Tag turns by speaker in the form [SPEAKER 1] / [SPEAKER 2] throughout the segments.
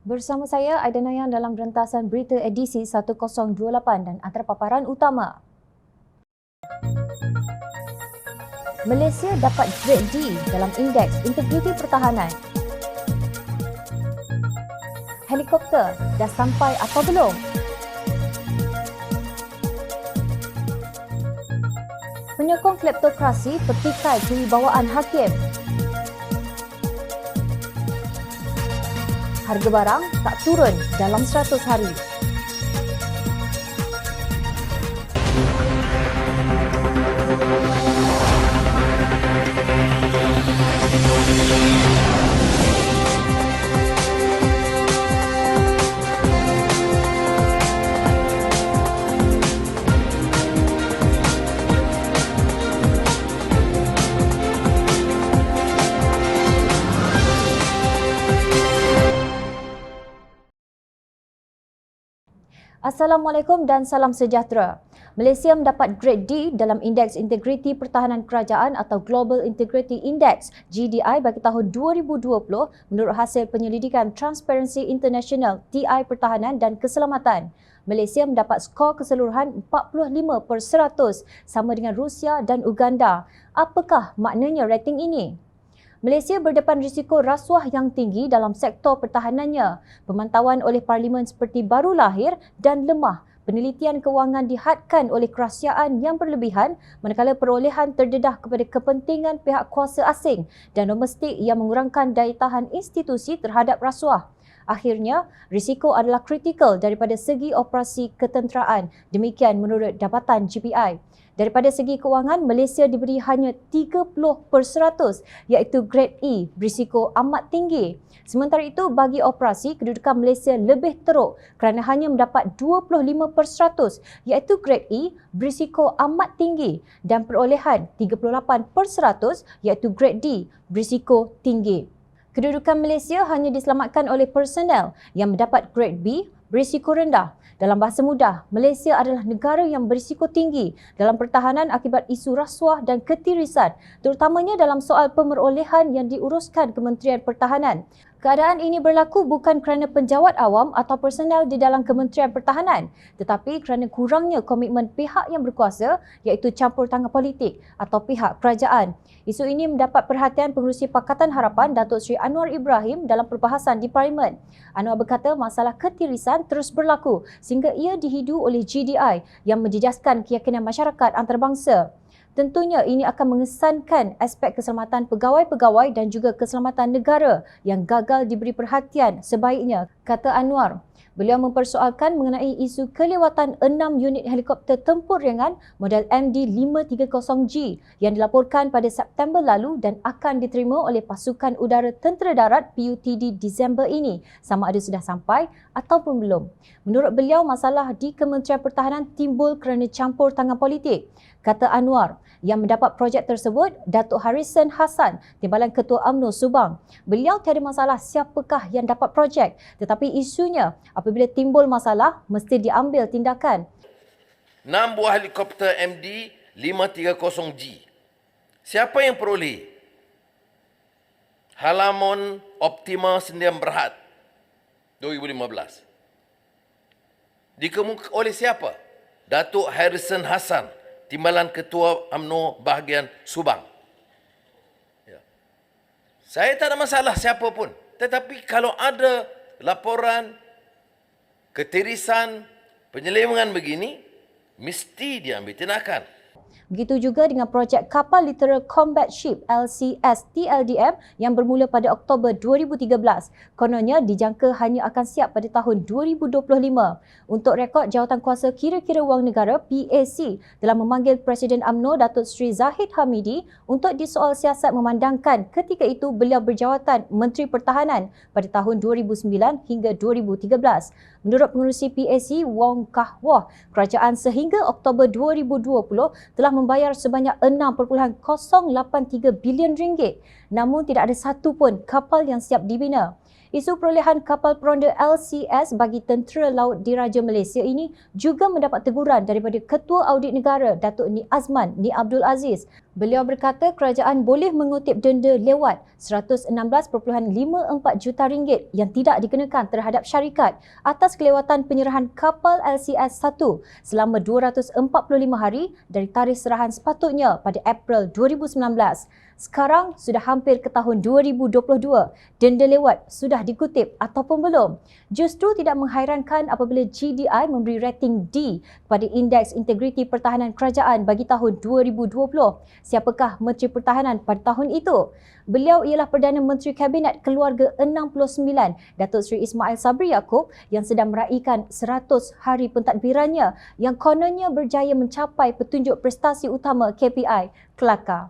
[SPEAKER 1] Bersama saya Aida Nayan dalam rentasan berita edisi 1028 dan antara paparan utama. Malaysia dapat grade D dalam Indeks Integriti Pertahanan. Helikopter dah sampai apa belum? Penyokong kleptokrasi petikai kewibawaan hakim. Harga barang tak turun dalam 100 hari. Assalamualaikum dan salam sejahtera. Malaysia mendapat grade D dalam Indeks Integriti Pertahanan Kerajaan atau Global Integrity Index GDI bagi tahun 2020 menurut hasil penyelidikan Transparency International TI Pertahanan dan Keselamatan. Malaysia mendapat skor keseluruhan 45% sama dengan Rusia dan Uganda. Apakah maknanya rating ini? Malaysia berdepan risiko rasuah yang tinggi dalam sektor pertahanannya. Pemantauan oleh Parlimen seperti baru lahir dan lemah. Penelitian kewangan dihadkan oleh kerahsiaan yang berlebihan manakala perolehan terdedah kepada kepentingan pihak kuasa asing dan domestik yang mengurangkan daya tahan institusi terhadap rasuah. Akhirnya, risiko adalah kritikal daripada segi operasi ketenteraan. Demikian menurut Jabatan GPI. Daripada segi kewangan, Malaysia diberi hanya 30% iaitu grade E, berisiko amat tinggi. Sementara itu, bagi operasi, kedudukan Malaysia lebih teruk kerana hanya mendapat 25% iaitu grade E, berisiko amat tinggi dan perolehan 38% iaitu grade D, berisiko tinggi. Kedudukan Malaysia hanya diselamatkan oleh personel yang mendapat grade B, berisiko rendah. Dalam bahasa mudah, Malaysia adalah negara yang berisiko tinggi dalam pertahanan akibat isu rasuah dan ketirisan, terutamanya dalam soal pemerolehan yang diuruskan Kementerian Pertahanan. Keadaan ini berlaku bukan kerana penjawat awam atau personel di dalam Kementerian Pertahanan, tetapi kerana kurangnya komitmen pihak yang berkuasa iaitu campur tangan politik atau pihak kerajaan. Isu ini mendapat perhatian Pengerusi Pakatan Harapan Datuk Seri Anwar Ibrahim dalam perbahasan di Parlimen. Anwar berkata masalah ketirisan terus berlaku sehingga ia dihidu oleh GDI yang menjejaskan keyakinan masyarakat antarabangsa. Tentunya ini akan mengesankan aspek keselamatan pegawai-pegawai dan juga keselamatan negara yang gagal diberi perhatian sebaiknya, kata Anwar. Beliau mempersoalkan mengenai isu kelewatan 6 unit helikopter tempur ringan model MD-530G yang dilaporkan pada September lalu dan akan diterima oleh Pasukan Udara Tentera Darat PUTD Disember ini, sama ada sudah sampai ataupun belum. Menurut beliau, masalah di Kementerian Pertahanan timbul kerana campur tangan politik. Kata Anwar, yang mendapat projek tersebut, Datuk Harrison Hassan, Timbalan Ketua UMNO Subang. Beliau tiada masalah siapakah yang dapat projek, tetapi isunya apabila timbul masalah, mesti diambil tindakan.
[SPEAKER 2] 6 buah helikopter MD-530G. Siapa yang peroleh? Halaman Optima Sdn Bhd 2015. Dikemukakan oleh siapa? Datuk Harrison Hassan, Timbalan Ketua UMNO bahagian Subang. Ya. Saya tak ada masalah siapa pun. Tetapi kalau ada laporan ketirisan, penyelewengan begini, mesti diambil tindakan.
[SPEAKER 1] Begitu juga dengan projek Kapal Littoral Combat Ship LCS TLDM yang bermula pada Oktober 2013. Kononnya dijangka hanya akan siap pada tahun 2025. Untuk rekod, Jawatankuasa Kira-kira Wang Negara PAC telah memanggil Presiden UMNO Datuk Seri Zahid Hamidi untuk disoal siasat memandangkan ketika itu beliau berjawatan Menteri Pertahanan pada tahun 2009 hingga 2013. Menurut Pengerusi PAC Wong Kah Wah, kerajaan sehingga Oktober 2020 telah membayar sebanyak 6.083 bilion ringgit. Namun tidak ada satu pun kapal yang siap dibina. Isu perolehan kapal peronda LCS bagi Tentera Laut Diraja Malaysia ini juga mendapat teguran daripada Ketua Audit Negara Datuk Ni Azman Ni Abdul Aziz. Beliau berkata kerajaan boleh mengutip denda lewat RM116.54 juta yang tidak dikenakan terhadap syarikat atas kelewatan penyerahan kapal LCS-1 selama 245 hari dari tarikh serahan sepatutnya pada April 2019. Sekarang sudah hampir ke tahun 2022, denda lewat sudah dikutip ataupun belum? Justru tidak menghairankan apabila GDI memberi rating D kepada Indeks Integriti Pertahanan Kerajaan bagi tahun 2020. Siapakah Menteri Pertahanan pada tahun itu? Beliau ialah Perdana Menteri Kabinet Keluarga 69, Datuk Seri Ismail Sabri Yaakob, yang sedang meraihkan 100 hari pentadbirannya yang kononnya berjaya mencapai petunjuk prestasi utama KPI kelakar.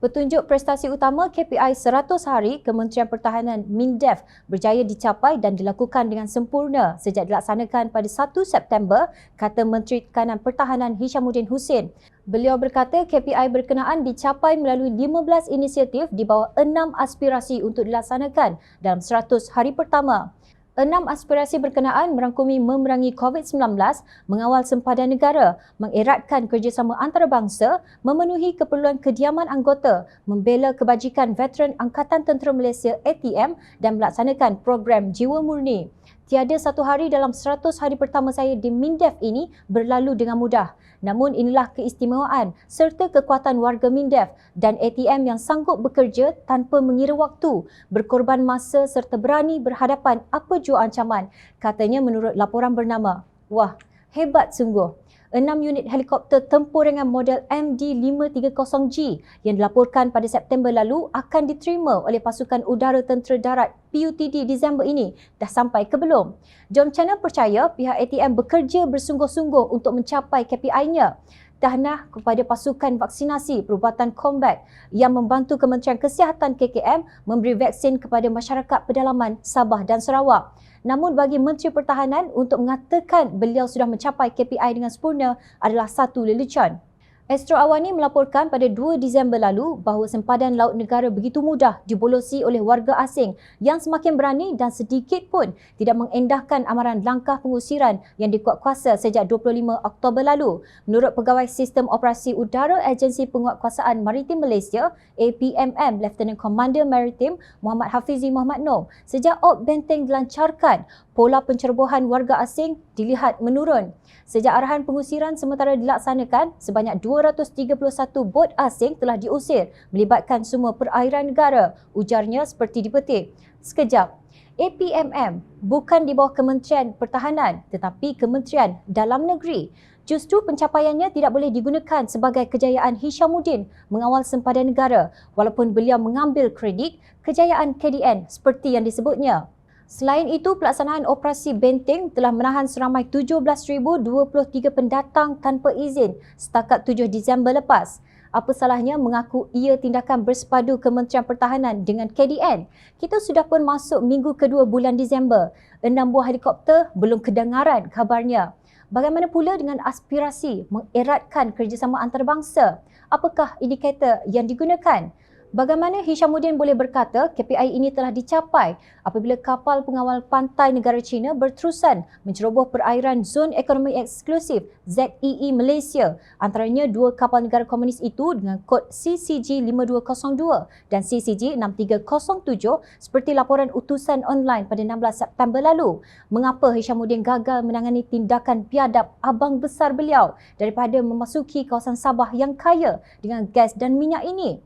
[SPEAKER 1] Petunjuk prestasi utama KPI 100 hari Kementerian Pertahanan MINDEF berjaya dicapai dan dilakukan dengan sempurna sejak dilaksanakan pada 1 September, kata Menteri Tekanan Pertahanan Hishamuddin Hussein. Beliau berkata KPI berkenaan dicapai melalui 15 inisiatif di bawah 6 aspirasi untuk dilaksanakan dalam 100 hari pertama. 6 aspirasi berkenaan merangkumi memerangi COVID-19, mengawal sempadan negara, mengeratkan kerjasama antarabangsa, memenuhi keperluan kediaman anggota, membela kebajikan veteran Angkatan Tentera Malaysia ATM dan melaksanakan program Jiwa Murni. Tiada satu hari dalam 100 hari pertama saya di MINDEF ini berlalu dengan mudah. Namun inilah keistimewaan serta kekuatan warga MINDEF dan ATM yang sanggup bekerja tanpa mengira waktu, berkorban masa serta berani berhadapan apa jua ancaman, katanya menurut laporan bernama. Wah, hebat sungguh. 6 unit helikopter tempur ringan model MD-530G yang dilaporkan pada September lalu akan diterima oleh Pasukan Udara Tentera Darat PUTD Disember ini dah sampai ke belum? Jom Channel percaya pihak ATM bekerja bersungguh-sungguh untuk mencapai KPI-nya. Tahniah kepada pasukan vaksinasi perubatan combat yang membantu Kementerian Kesihatan KKM memberi vaksin kepada masyarakat pedalaman Sabah dan Sarawak. Namun bagi Menteri Pertahanan untuk mengatakan beliau sudah mencapai KPI dengan sempurna adalah satu lelucon. Astro Awani melaporkan pada 2 Disember lalu bahawa sempadan laut negara begitu mudah dibolosi oleh warga asing yang semakin berani dan sedikit pun tidak mengendahkan amaran langkah pengusiran yang dikuatkuasa sejak 25 Oktober lalu. Menurut Pegawai Sistem Operasi Udara Agensi Penguatkuasaan Maritim Malaysia, APMM, Lieutenant Commander Maritim Muhammad Hafizi Muhammad Noor, sejak Op Benteng dilancarkan, pola pencerobohan warga asing dilihat menurun. Sejak arahan pengusiran sementara dilaksanakan, sebanyak 231 bot asing telah diusir melibatkan semua perairan negara, ujarnya seperti dipetik. Sekejap, APMM bukan di bawah Kementerian Pertahanan tetapi Kementerian Dalam Negeri. Justru pencapaiannya tidak boleh digunakan sebagai kejayaan Hishamuddin mengawal sempadan negara walaupun beliau mengambil kredit kejayaan KDN seperti yang disebutnya. Selain itu, pelaksanaan operasi Benteng telah menahan seramai 17,023 pendatang tanpa izin setakat 7 Disember lepas. Apa salahnya mengaku ia tindakan bersepadu Kementerian Pertahanan dengan KDN? Kita sudah pun masuk minggu kedua bulan Disember. 6 buah helikopter belum kedengaran kabarnya. Bagaimana pula dengan aspirasi mengeratkan kerjasama antarabangsa? Apakah indikator yang digunakan? Bagaimana Hishamuddin boleh berkata KPI ini telah dicapai apabila kapal pengawal pantai negara China berterusan menceroboh perairan Zon Ekonomi Eksklusif ZEE Malaysia, antaranya 2 kapal negara komunis itu dengan kod CCG 5202 dan CCG 6307 seperti laporan utusan online pada 16 September lalu. Mengapa Hishamuddin gagal menangani tindakan biadab abang besar beliau daripada memasuki kawasan Sabah yang kaya dengan gas dan minyak ini?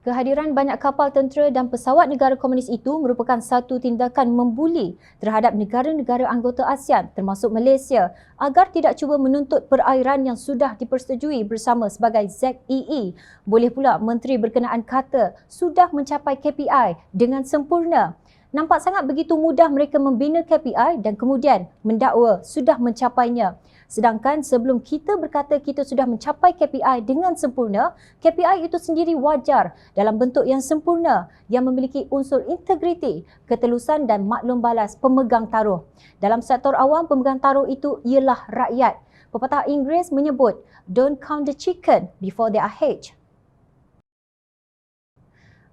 [SPEAKER 1] Kehadiran banyak kapal tentera dan pesawat negara komunis itu merupakan satu tindakan membuli terhadap negara-negara anggota ASEAN termasuk Malaysia agar tidak cuba menuntut perairan yang sudah dipersetujui bersama sebagai ZEE. Boleh pula menteri berkenaan kata sudah mencapai KPI dengan sempurna. Nampak sangat begitu mudah mereka membina KPI dan kemudian mendakwa sudah mencapainya. Sedangkan sebelum kita berkata kita sudah mencapai KPI dengan sempurna, KPI itu sendiri wajar dalam bentuk yang sempurna yang memiliki unsur integriti, ketelusan dan maklum balas pemegang taruh. Dalam sektor awam, pemegang taruh itu ialah rakyat. Pepatah Inggeris menyebut, "Don't count the chicken before they are hatched."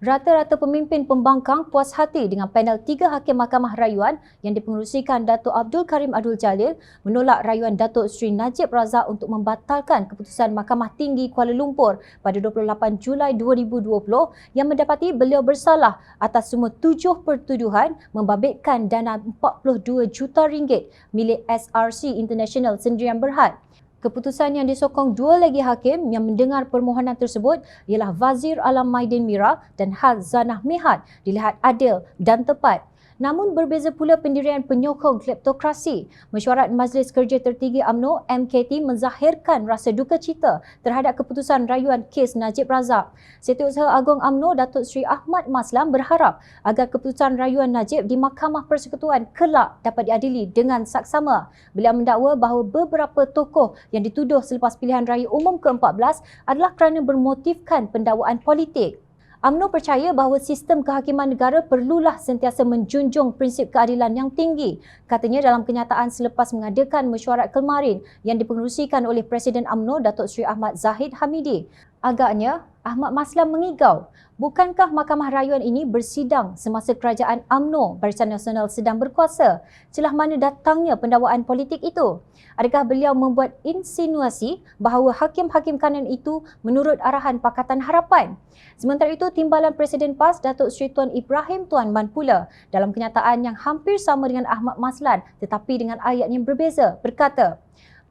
[SPEAKER 1] Rata-rata pemimpin pembangkang puas hati dengan panel 3 Hakim Mahkamah Rayuan yang dipengerusikan Datuk Abdul Karim Abdul Jalil menolak rayuan Datuk Seri Najib Razak untuk membatalkan keputusan Mahkamah Tinggi Kuala Lumpur pada 28 Julai 2020 yang mendapati beliau bersalah atas semua 7 pertuduhan membabitkan dana 42 juta ringgit milik SRC International Sendirian Berhad. Keputusan yang disokong dua lagi hakim yang mendengar permohonan tersebut ialah Wazir Alam Maidin Mira dan Hal Zanah Mihad dilihat adil dan tepat. Namun berbeza pula pendirian penyokong kleptokrasi. Mesyuarat Majlis Kerja Tertinggi UMNO MKT menzahirkan rasa duka cita terhadap keputusan rayuan kes Najib Razak. Setiausaha Agung UMNO Datuk Seri Ahmad Maslam berharap agar keputusan rayuan Najib di Mahkamah Persekutuan kelak dapat diadili dengan saksama. Beliau mendakwa bahawa beberapa tokoh yang dituduh selepas pilihan raya umum ke-14 adalah kerana bermotifkan pendakwaan politik. UMNO percaya bahawa sistem kehakiman negara perlulah sentiasa menjunjung prinsip keadilan yang tinggi. Katanya dalam kenyataan selepas mengadakan mesyuarat kemarin yang dipengerusikan oleh Presiden UMNO Datuk Seri Ahmad Zahid Hamidi. Agaknya Ahmad Maslam mengigau, bukankah Mahkamah Rayuan ini bersidang semasa kerajaan UMNO Barisan Nasional sedang berkuasa? Celah mana datangnya pendakwaan politik itu? Adakah beliau membuat insinuasi bahawa hakim-hakim kanan itu menurut arahan Pakatan Harapan? Sementara itu, Timbalan Presiden PAS Datuk Seri Tuan Ibrahim Tuan Man pula dalam kenyataan yang hampir sama dengan Ahmad Maslan tetapi dengan ayat yang berbeza berkata,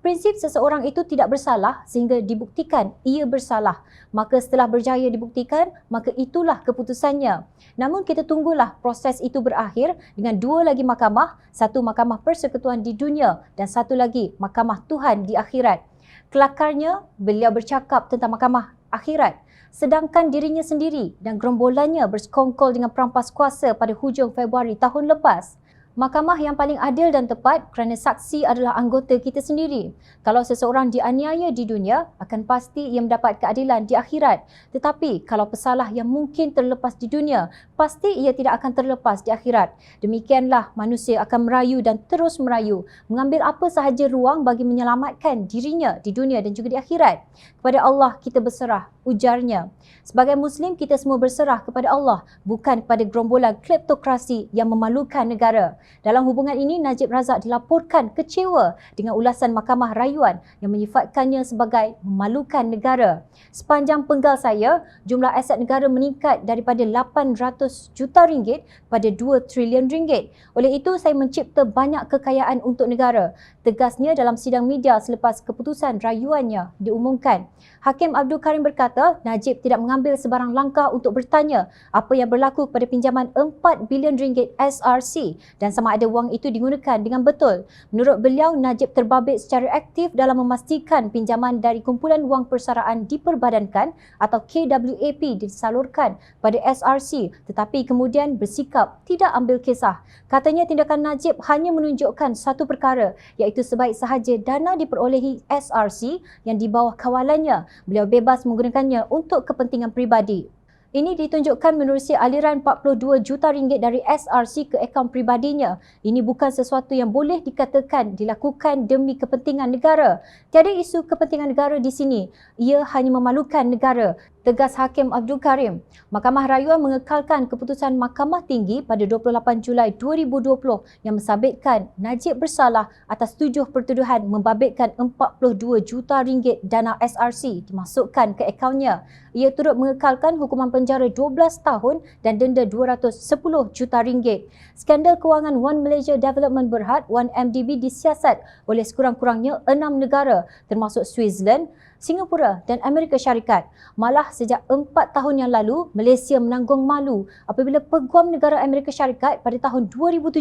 [SPEAKER 1] prinsip seseorang itu tidak bersalah sehingga dibuktikan ia bersalah. Maka setelah berjaya dibuktikan, maka itulah keputusannya. Namun kita tunggulah proses itu berakhir dengan dua lagi mahkamah, satu Mahkamah Persekutuan di dunia dan satu lagi Mahkamah Tuhan di akhirat. Kelakarnya, beliau bercakap tentang Mahkamah Akhirat. Sedangkan dirinya sendiri dan gerombolannya bersekongkol dengan perampas kuasa pada hujung Februari tahun lepas. Mahkamah yang paling adil dan tepat kerana saksi adalah anggota kita sendiri. Kalau seseorang dianiaya di dunia, akan pasti ia mendapat keadilan di akhirat. Tetapi kalau pesalah yang mungkin terlepas di dunia, pasti ia tidak akan terlepas di akhirat. Demikianlah manusia akan merayu dan terus merayu, mengambil apa sahaja ruang bagi menyelamatkan dirinya di dunia dan juga di akhirat. Kepada Allah kita berserah, ujarnya. Sebagai Muslim, kita semua berserah kepada Allah, bukan kepada gerombolan kleptokrasi yang memalukan negara. Dalam hubungan ini, Najib Razak dilaporkan kecewa dengan ulasan Mahkamah Rayuan yang menyifatkannya sebagai memalukan negara. Sepanjang penggal saya, jumlah aset negara meningkat daripada 800 juta ringgit pada 2 trilion ringgit. Oleh itu, saya mencipta banyak kekayaan untuk negara. Tegasnya dalam sidang media selepas keputusan rayuannya diumumkan. Hakim Abdul Karim berkata, Najib tidak mengambil sebarang langkah untuk bertanya apa yang berlaku pada pinjaman 4 bilion ringgit SRC dan sama ada wang itu digunakan dengan betul. Menurut beliau, Najib terbabit secara aktif dalam memastikan pinjaman dari kumpulan wang persaraan diperbadankan atau KWAP disalurkan pada SRC tetapi kemudian bersikap tidak ambil kisah. Katanya tindakan Najib hanya menunjukkan satu perkara iaitu sebaik sahaja dana diperolehi SRC yang di bawah kawalannya, beliau bebas menggunakannya untuk kepentingan peribadi. Ini ditunjukkan menerusi aliran 42 juta ringgit dari SRC ke akaun peribadinya. Ini bukan sesuatu yang boleh dikatakan dilakukan demi kepentingan negara. Tiada isu kepentingan negara di sini. Ia hanya memalukan negara. Tegas Hakim Abdul Karim. Mahkamah Rayuan mengekalkan keputusan Mahkamah Tinggi pada 28 Julai 2020 yang mensabitkan Najib bersalah atas 7 pertuduhan membabitkan 42 juta ringgit dana SRC dimasukkan ke akaunnya. Ia turut mengekalkan hukuman penjara 12 tahun dan denda 210 juta ringgit. Skandal kewangan One Malaysia Development Berhad, 1MDB disiasat oleh sekurang-kurangnya 6 negara termasuk Switzerland, Singapura dan Amerika Syarikat. Malah sejak 4 tahun yang lalu, Malaysia menanggung malu apabila Peguam Negara Amerika Syarikat pada tahun 2017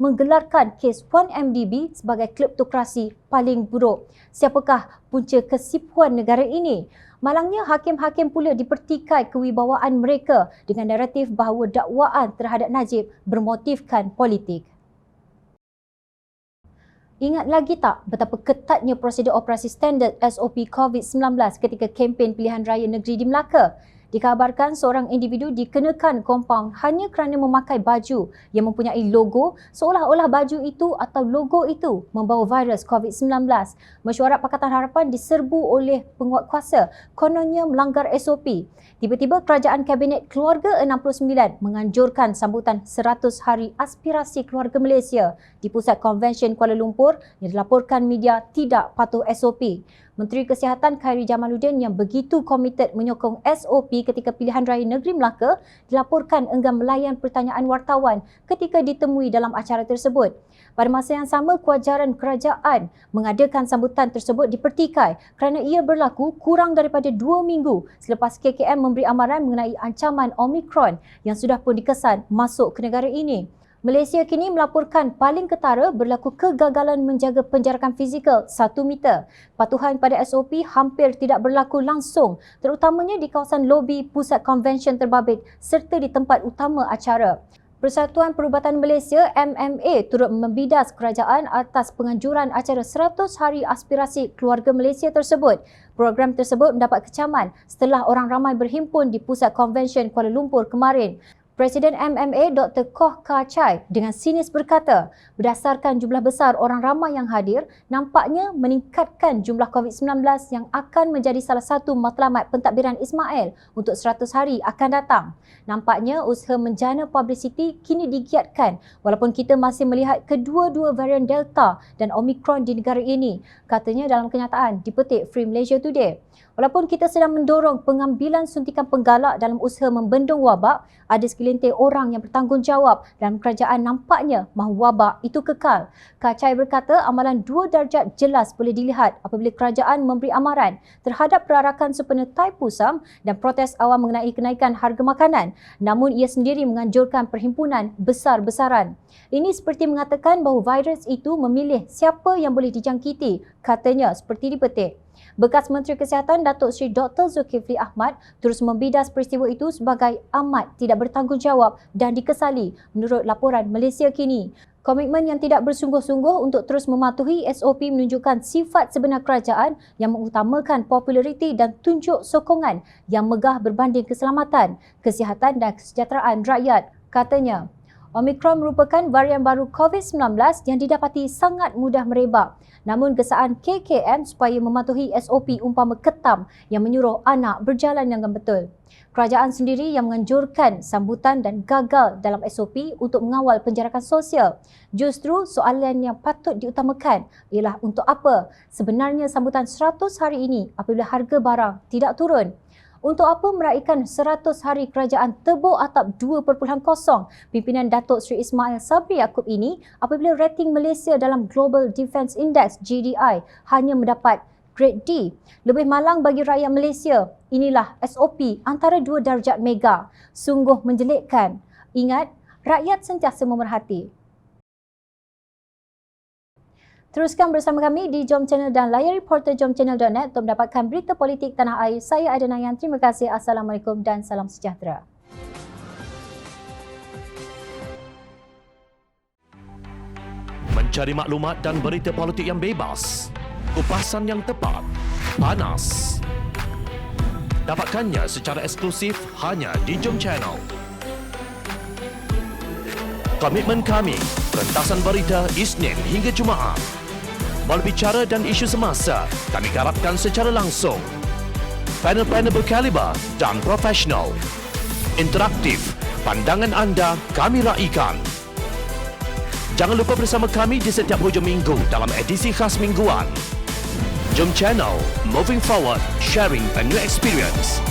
[SPEAKER 1] menggelarkan kes 1MDB sebagai kleptokrasi paling buruk. Siapakah punca kesipuan negara ini? Malangnya hakim-hakim pula dipertikai kewibawaan mereka dengan naratif bahawa dakwaan terhadap Najib bermotifkan politik. Ingat lagi tak betapa ketatnya prosedur operasi standard SOP COVID-19 ketika kempen pilihan raya negeri di Melaka? Dikabarkan seorang individu dikenakan kompaun hanya kerana memakai baju yang mempunyai logo seolah-olah baju itu atau logo itu membawa virus COVID-19. Mesyuarat Pakatan Harapan diserbu oleh penguatkuasa kononnya melanggar SOP. Tiba-tiba Kerajaan Kabinet Keluarga 69 menganjurkan sambutan 100 Hari Aspirasi Keluarga Malaysia di Pusat Konvensyen Kuala Lumpur yang dilaporkan media tidak patuh SOP. Menteri Kesihatan Khairy Jamaluddin yang begitu komited menyokong SOP ketika pilihan raya negeri Melaka dilaporkan enggan melayan pertanyaan wartawan ketika ditemui dalam acara tersebut. Pada masa yang sama, kewajaran kerajaan mengadakan sambutan tersebut dipertikai kerana ia berlaku kurang daripada 2 minggu selepas KKM memberi amaran mengenai ancaman Omicron yang sudah pun dikesan masuk ke negara ini. Malaysia kini melaporkan paling ketara berlaku kegagalan menjaga penjarakan fizikal 1 meter. Patuhan pada SOP hampir tidak berlaku langsung, terutamanya di kawasan lobi Pusat Konvensyen Terbabit serta di tempat utama acara. Persatuan Perubatan Malaysia MMA turut membidas kerajaan atas penganjuran acara 100 Hari Aspirasi Keluarga Malaysia tersebut. Program tersebut mendapat kecaman setelah orang ramai berhimpun di Pusat Konvensyen Kuala Lumpur kemarin. Presiden MMA Dr. Koh Ka Chai dengan sinis berkata, berdasarkan jumlah besar orang ramai yang hadir, nampaknya meningkatkan jumlah COVID-19 yang akan menjadi salah satu matlamat pentadbiran Ismail untuk 100 hari akan datang. Nampaknya usaha menjana publicity kini digiatkan walaupun kita masih melihat kedua-dua varian Delta dan Omicron di negara ini, katanya dalam kenyataan dipetik Free Malaysia Today. Walaupun kita sedang mendorong pengambilan suntikan penggalak dalam usaha membendung wabak, ada segelintir orang yang bertanggungjawab dalam kerajaan nampaknya mahu wabak itu kekal. Kacai berkata amalan 2 darjat jelas boleh dilihat apabila kerajaan memberi amaran terhadap perarakan sempena Tai Pusam dan protes awam mengenai kenaikan harga makanan. Namun ia sendiri menganjurkan perhimpunan besar-besaran. Ini seperti mengatakan bahawa virus itu memilih siapa yang boleh dijangkiti, katanya seperti dipetik. Bekas Menteri Kesihatan Datuk Seri Dr. Zulkifli Ahmad terus membidas peristiwa itu sebagai amat tidak bertanggungjawab dan dikesali menurut laporan Malaysia Kini. Komitmen yang tidak bersungguh-sungguh untuk terus mematuhi SOP menunjukkan sifat sebenar kerajaan yang mengutamakan populariti dan tunjuk sokongan yang megah berbanding keselamatan, kesihatan dan kesejahteraan rakyat, katanya. Omicron merupakan varian baru COVID-19 yang didapati sangat mudah merebak. Namun gesaan KKM supaya mematuhi SOP umpama ketam yang menyuruh anak berjalan dengan betul. Kerajaan sendiri yang menganjurkan sambutan dan gagal dalam SOP untuk mengawal penjarakan sosial. Justru soalan yang patut diutamakan ialah untuk apa sebenarnya sambutan 100 hari ini apabila harga barang tidak turun. Untuk apa meraihkan 100 hari kerajaan tebuk atap 2.0 pimpinan Datuk Seri Ismail Sabri Yaakob ini apabila rating Malaysia dalam Global Defence Index GDI hanya mendapat grade D. Lebih malang bagi rakyat Malaysia. Inilah SOP antara 2 darjat mega. Sungguh menjelitkan. Ingat, rakyat sentiasa memerhati. Teruskan bersama kami di Jom Channel dan layari portal jomchannel.net untuk mendapatkan berita politik tanah air. Saya Aida Nayan. Terima kasih. Assalamualaikum dan salam sejahtera.
[SPEAKER 3] Mencari maklumat dan berita politik yang bebas, kupasan yang tepat, panas. Dapatkannya secara eksklusif hanya di Jom Channel. Komitmen kami, rentasan berita Isnin hingga Jumaat. Berbicara dan isu semasa, kami garapkan secara langsung. Panel-panel berkaliber dan profesional. Interaktif, pandangan anda kami raikan. Jangan lupa bersama kami di setiap hujung minggu dalam edisi khas mingguan. Jom Channel, moving forward, sharing a new experience.